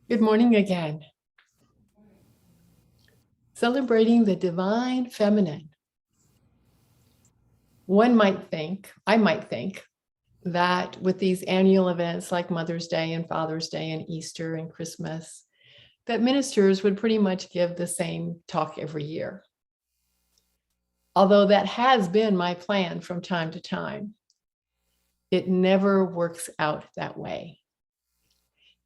Good morning again. Celebrating the divine feminine. I might think, that with these annual events like Mother's Day and Father's Day and Easter and Christmas, that ministers would pretty much give the same talk every year. Although that has been my plan from time to time, it never works out that way.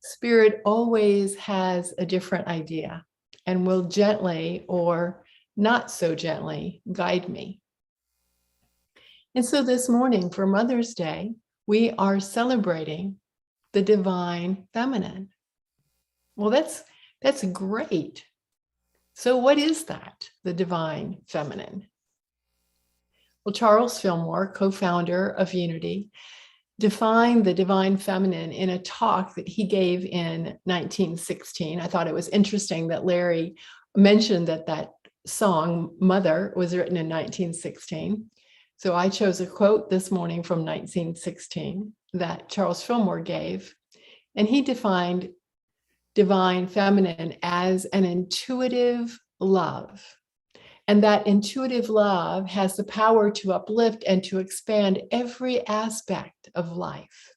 Spirit always has a different idea and will gently or not so gently guide me. And so this morning for Mother's Day, we are celebrating the divine feminine. Well, that's great. So what is that, the divine feminine? Well, Charles Fillmore, co-founder of Unity, defined the divine feminine in a talk that he gave in 1916. I thought it was interesting that Larry mentioned that song, Mother, was written in 1916. So I chose a quote this morning from 1916 that Charles Fillmore gave, and he defined divine feminine as an intuitive love. And that intuitive love has the power to uplift and to expand every aspect of life.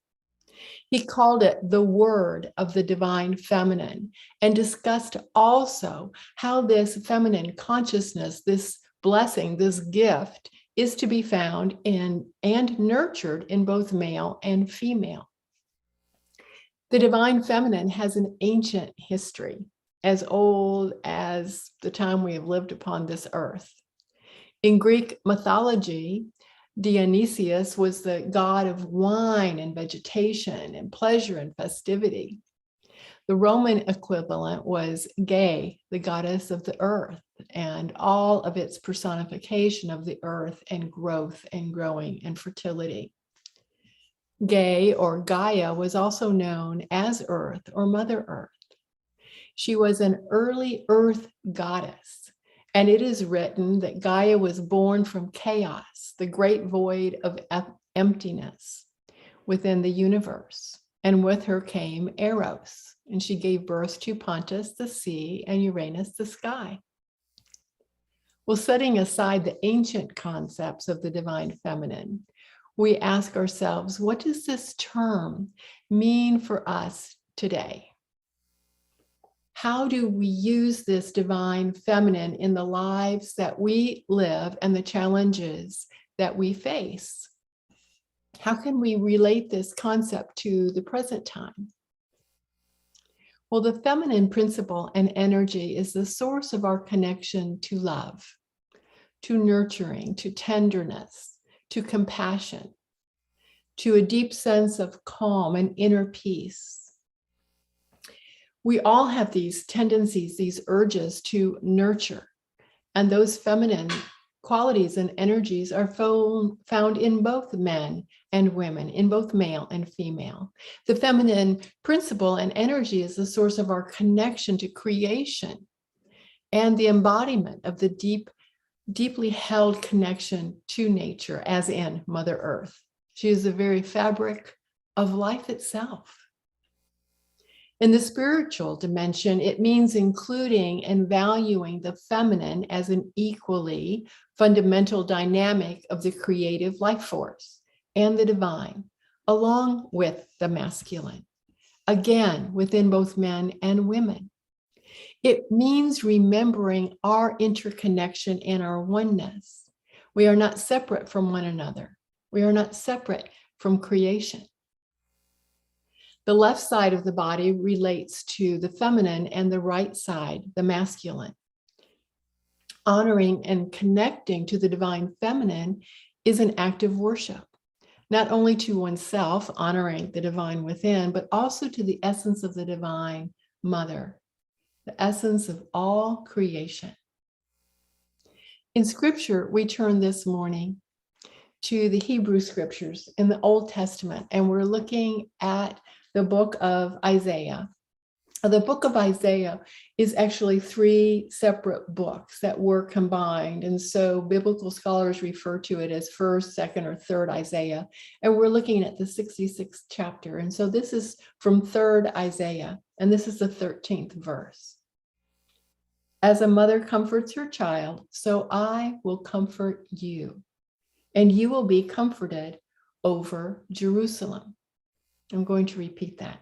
He called it the word of the divine feminine and discussed also how this feminine consciousness, this blessing, this gift, is to be found in and nurtured in both male and female. The divine feminine has an ancient history, as old as the time we have lived upon this earth. In Greek mythology, Dionysius was the god of wine and vegetation and pleasure and festivity. The Roman equivalent was Gaia, the goddess of the earth, and all of its personification of the earth and growth and growing and fertility. Gaia or Gaia was also known as Earth or Mother Earth. She was an early earth goddess, and it is written that Gaia was born from chaos, the great void of emptiness within the universe. And with her came Eros, and she gave birth to Pontus, the sea, and Uranus, the sky. Well, setting aside the ancient concepts of the divine feminine, we ask ourselves, what does this term mean for us today? How do we use this divine feminine in the lives that we live and the challenges that we face? How can we relate this concept to the present time? Well, the feminine principle and energy is the source of our connection to love, to nurturing, to tenderness, to compassion, to a deep sense of calm and inner peace. We all have these tendencies, these urges to nurture, and those feminine qualities and energies are found in both men and women, in both male and female. The feminine principle and energy is the source of our connection to creation and the embodiment of the deeply held connection to nature, as in Mother Earth. She is the very fabric of life itself. In the spiritual dimension, it means including and valuing the feminine as an equally fundamental dynamic of the creative life force and the divine, along with the masculine, again, within both men and women. It means remembering our interconnection and our oneness. We are not separate from one another. We are not separate from creation. The left side of the body relates to the feminine and the right side, the masculine. Honoring and connecting to the divine feminine is an act of worship, not only to oneself, honoring the divine within, but also to the essence of the divine mother, the essence of all creation. In scripture, we turn this morning to the Hebrew scriptures in the Old Testament, and we're looking at the book of Isaiah. The book of Isaiah is actually 3 separate books that were combined. And so biblical scholars refer to it as 1st, 2nd, or 3rd Isaiah. And we're looking at the 66th chapter. And so this is from 3rd Isaiah. And this is the 13th verse. As a mother comforts her child, so I will comfort you, and you will be comforted over Jerusalem. I'm going to repeat that.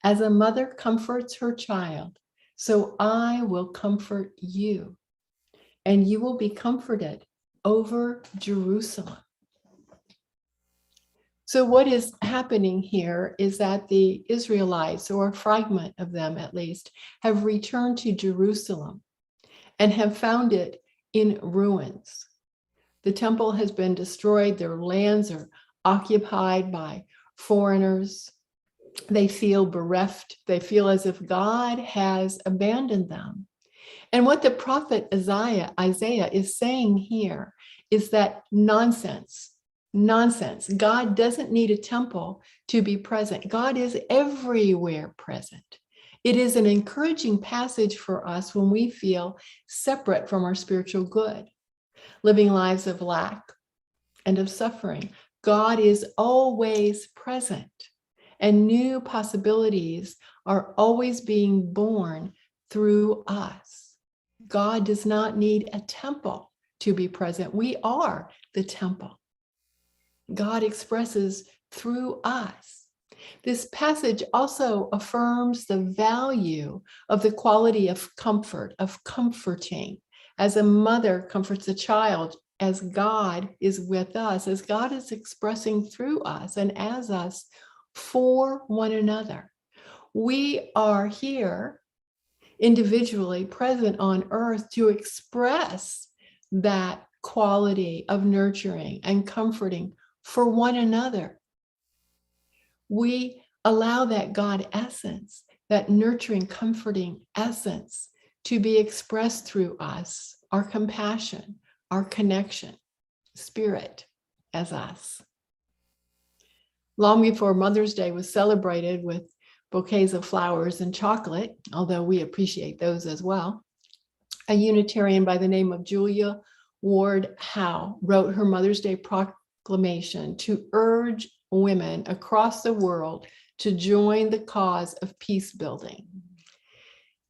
As a mother comforts her child, so I will comfort you, and you will be comforted over Jerusalem. So what is happening here is that the Israelites, or a fragment of them at least, have returned to Jerusalem and have found it in ruins. The temple has been destroyed. Their lands are occupied by foreigners. They feel bereft. They feel as if God has abandoned them. And what the prophet Isaiah is saying here is that nonsense. God doesn't need a temple to be present. God is everywhere present. It is an encouraging passage for us when we feel separate from our spiritual good, living lives of lack and of suffering. God is always present, and new possibilities are always being born through us. God does not need a temple to be present. We are the temple. God expresses through us. This passage also affirms the value of the quality of comfort, of comforting. As a mother comforts a child, as God is with us, as God is expressing through us and as us for one another. We are here individually present on earth to express that quality of nurturing and comforting for one another. We allow that God essence, that nurturing, comforting essence, to be expressed through us, our compassion, our connection, spirit as us. Long before Mother's Day was celebrated with bouquets of flowers and chocolate, although we appreciate those as well, a Unitarian by the name of Julia Ward Howe wrote her Mother's Day proclamation to urge women across the world to join the cause of peace building.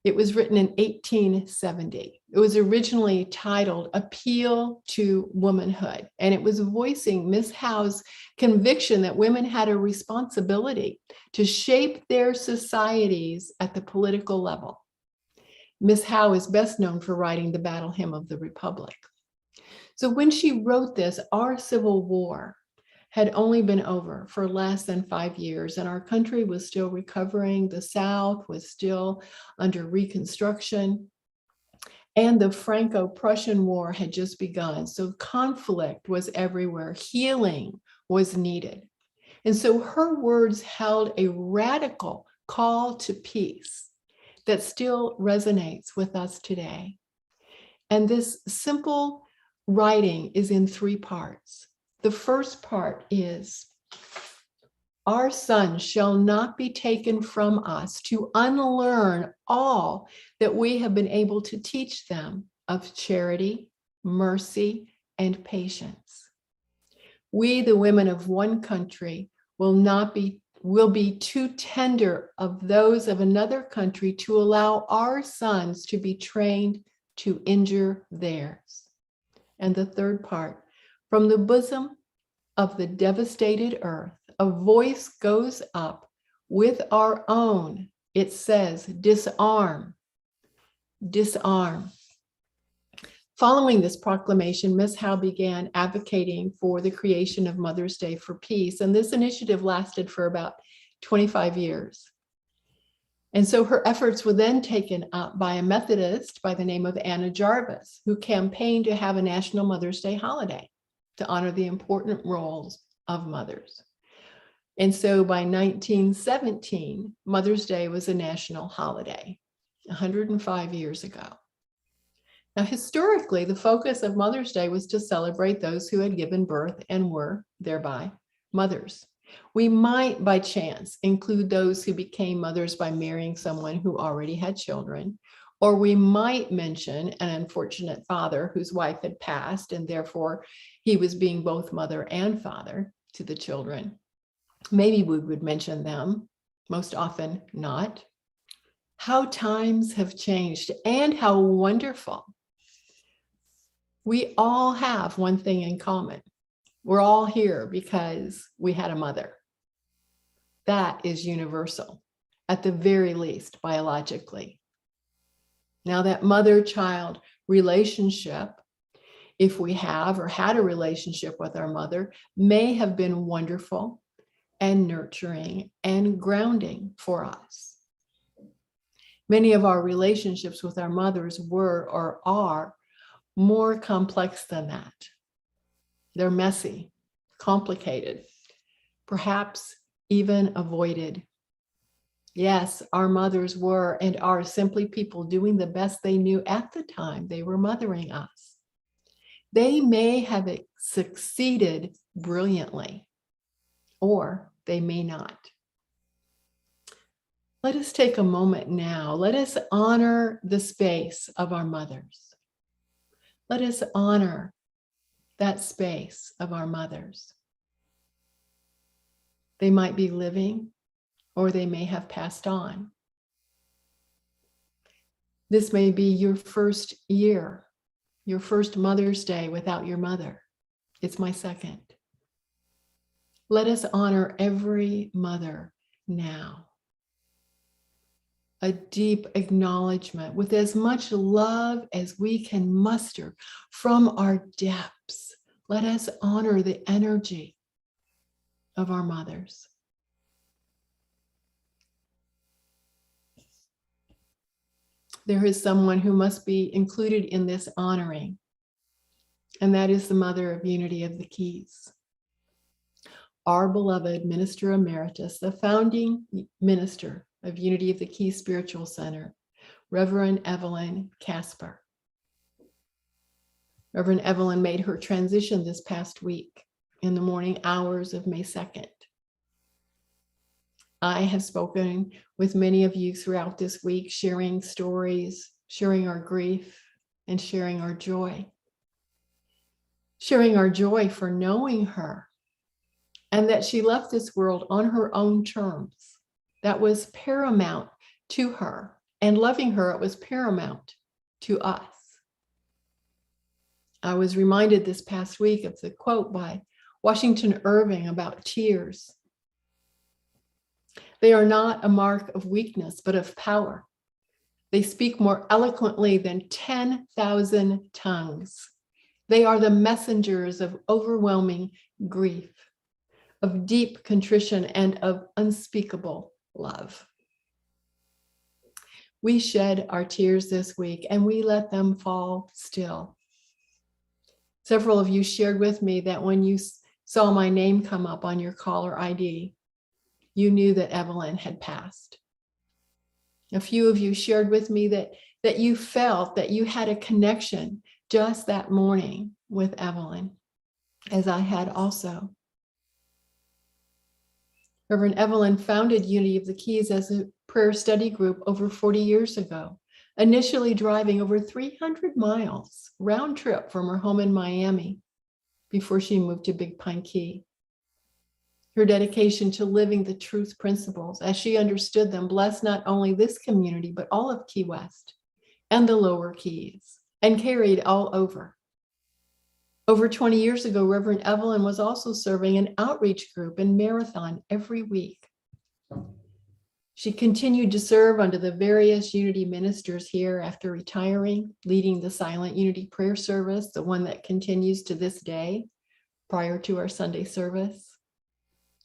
It was written in 1870. It was originally titled Appeal to Womanhood, and it was voicing Miss Howe's conviction that women had a responsibility to shape their societies at the political level. Miss Howe is best known for writing the Battle Hymn of the Republic. So when she wrote this, our Civil War had only been over for less than 5 years, and our country was still recovering. The South was still under Reconstruction, and the Franco-Prussian War had just begun. So conflict was everywhere. Healing was needed. And so her words held a radical call to peace that still resonates with us today. And this simple writing is in 3 parts. The first part is, our sons shall not be taken from us to unlearn all that we have been able to teach them of charity, mercy, and patience. We, the women of one country, will be too tender of those of another country to allow our sons to be trained to injure theirs. And the third part, from the bosom of the devastated earth, a voice goes up with our own. It says, disarm, disarm. Following this proclamation, Ms. Howe began advocating for the creation of Mother's Day for Peace, and this initiative lasted for about 25 years. And so her efforts were then taken up by a Methodist by the name of Anna Jarvis, who campaigned to have a National Mother's Day holiday to honor the important roles of mothers. And so by 1917, Mother's Day was a national holiday, 105 years ago. Now, historically, the focus of Mother's Day was to celebrate those who had given birth and were thereby mothers. We might, by chance, include those who became mothers by marrying someone who already had children, or we might mention an unfortunate father whose wife had passed, and therefore he was being both mother and father to the children. Maybe we would mention them, most often not. how times have changed and how wonderful. We all have one thing in common. We're all here because we had a mother. That is universal, at the very least, biologically. Now, that mother-child relationship, if we have or had a relationship with our mother, may have been wonderful and nurturing and grounding for us. Many of our relationships with our mothers were or are more complex than that. They're messy, complicated, perhaps even avoided. Yes, our mothers were and are simply people doing the best they knew at the time they were mothering us. They may have succeeded brilliantly, or they may not. Let us take a moment now. Let us honor the space of our mothers. Let us honor that space of our mothers. They might be living, or they may have passed on. This may be your first year, your first Mother's Day without your mother. It's my second. Let us honor every mother now. A deep acknowledgement with as much love as we can muster from our depths. Let us honor the energy of our mothers. There is someone who must be included in this honoring, and that is the Mother of Unity of the Keys. Our beloved Minister Emeritus, the founding minister of Unity of the Keys Spiritual Center, Reverend Evelyn Casper. Reverend Evelyn made her transition this past week in the morning hours of May 2nd. I have spoken with many of you throughout this week, sharing stories, sharing our grief, and sharing our joy. Sharing our joy for knowing her, and that she left this world on her own terms. That was paramount to her, and loving her, it was paramount to us. I was reminded this past week of the quote by Washington Irving about tears. They are not a mark of weakness, but of power. They speak more eloquently than 10,000 tongues. They are the messengers of overwhelming grief, of deep contrition, and of unspeakable love. We shed our tears this week, and we let them fall still. Several of you shared with me that when you saw my name come up on your caller ID, you knew that Evelyn had passed. A few of you shared with me that you felt that you had a connection just that morning with Evelyn, as I had also. Reverend Evelyn founded Unity of the Keys as a prayer study group over 40 years ago, initially driving over 300 miles round trip from her home in Miami before she moved to Big Pine Key. Her dedication to living the truth principles as she understood them blessed not only this community, but all of Key West and the lower Keys, and carried all over. Over 20 years ago, Reverend Evelyn was also serving an outreach group in Marathon every week. She continued to serve under the various Unity ministers here after retiring, leading the Silent Unity Prayer Service, the one that continues to this day prior to our Sunday service.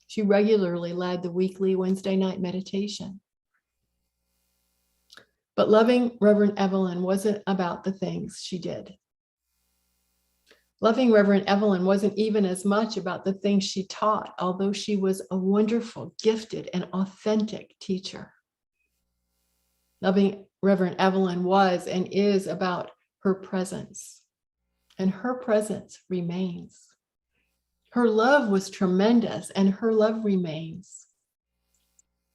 She regularly led the weekly Wednesday night meditation. But loving Reverend Evelyn wasn't about the things she did. Loving Reverend Evelyn wasn't even as much about the things she taught, although she was a wonderful, gifted, and authentic teacher. Loving Reverend Evelyn was and is about her presence, and her presence remains. Her love was tremendous, and her love remains.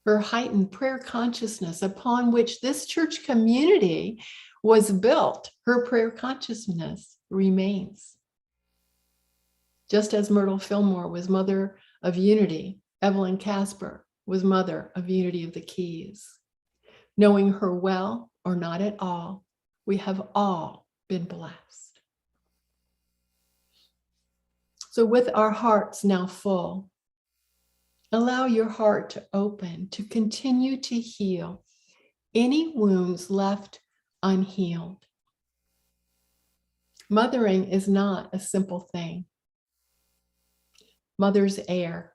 Her heightened prayer consciousness upon which this church community was built, her prayer consciousness remains. Just as Myrtle Fillmore was Mother of Unity, Evelyn Casper was Mother of Unity of the Keys. Knowing her well or not at all, we have all been blessed. So with our hearts now full, allow your heart to open, to continue to heal any wounds left unhealed. Mothering is not a simple thing. Mothers err.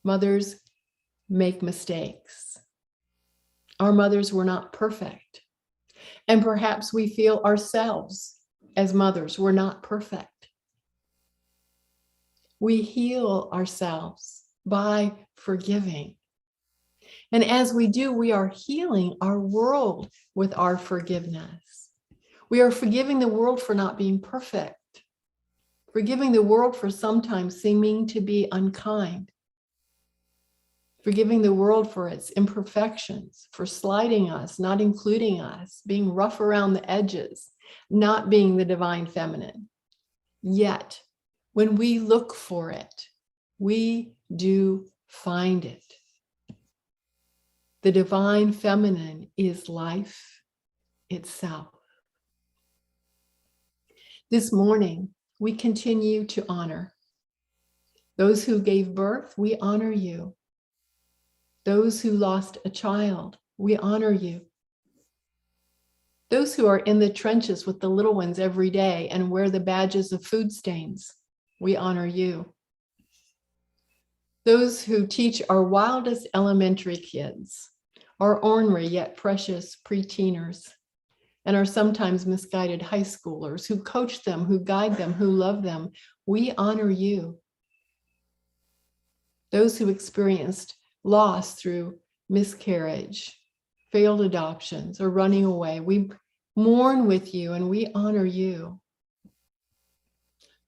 Mothers make mistakes. Our mothers were not perfect. And perhaps we feel ourselves as mothers were not perfect. We heal ourselves by forgiving. And as we do, we are healing our world with our forgiveness. We are forgiving the world for not being perfect, forgiving the world for sometimes seeming to be unkind, forgiving the world for its imperfections, for slighting us, not including us, being rough around the edges, not being the divine feminine. Yet, when we look for it, we do find it. The divine feminine is life itself. This morning, we continue to honor those who gave birth. We honor you. Those who lost a child, we honor you. Those who are in the trenches with the little ones every day and wear the badges of food stains, we honor you. Those who teach our wildest elementary kids, our ornery yet precious pre-teeners, and our sometimes misguided high schoolers, who coach them, who guide them, who love them, we honor you. Those who experienced loss through miscarriage, failed adoptions, or running away, we mourn with you and we honor you.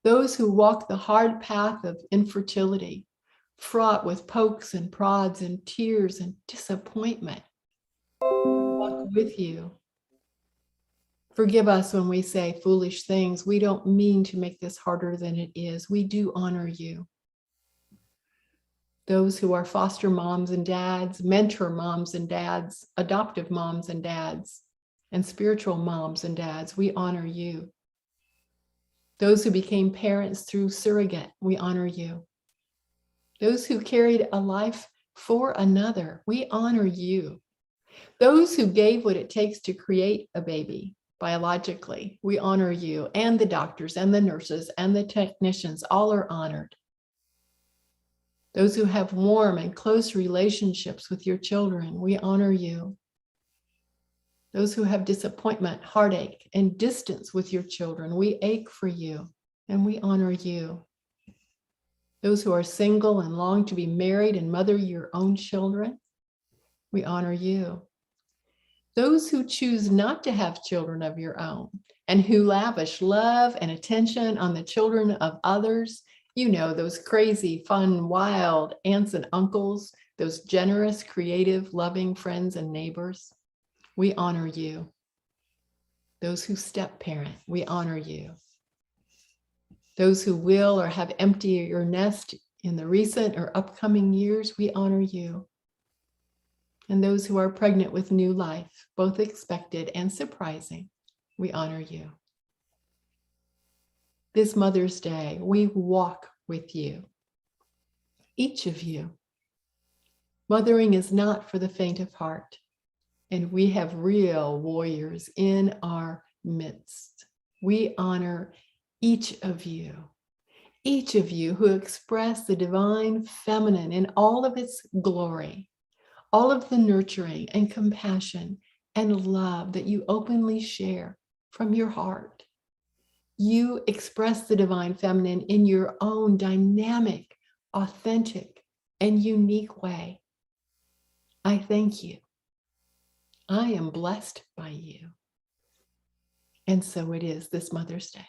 Those who walk the hard path of infertility, fraught with pokes and prods and tears and disappointment, walk with you. Forgive us when we say foolish things. We don't mean to make this harder than it is. We do honor you. Those who are foster moms and dads, mentor moms and dads, adoptive moms and dads, and spiritual moms and dads, we honor you. Those who became parents through surrogate, we honor you. Those who carried a life for another, we honor you. Those who gave what it takes to create a baby biologically, we honor you. And the doctors and the nurses and the technicians, all are honored. Those who have warm and close relationships with your children, we honor you. Those who have disappointment, heartache, and distance with your children, we ache for you and we honor you. Those who are single and long to be married and mother your own children, we honor you. Those who choose not to have children of your own and who lavish love and attention on the children of others, you know, those crazy, fun, wild aunts and uncles, those generous, creative, loving friends and neighbors, we honor you. Those who step parent, we honor you. Those who will or have emptied your nest in the recent or upcoming years, we honor you. And those who are pregnant with new life, both expected and surprising, we honor you. This Mother's Day, we walk with you, each of you. Mothering is not for the faint of heart, and we have real warriors in our midst. We honor each of you who express the divine feminine in all of its glory, all of the nurturing and compassion and love that you openly share from your heart. You express the divine feminine in your own dynamic, authentic, and unique way. I thank you. I am blessed by you. And so it is this Mother's Day.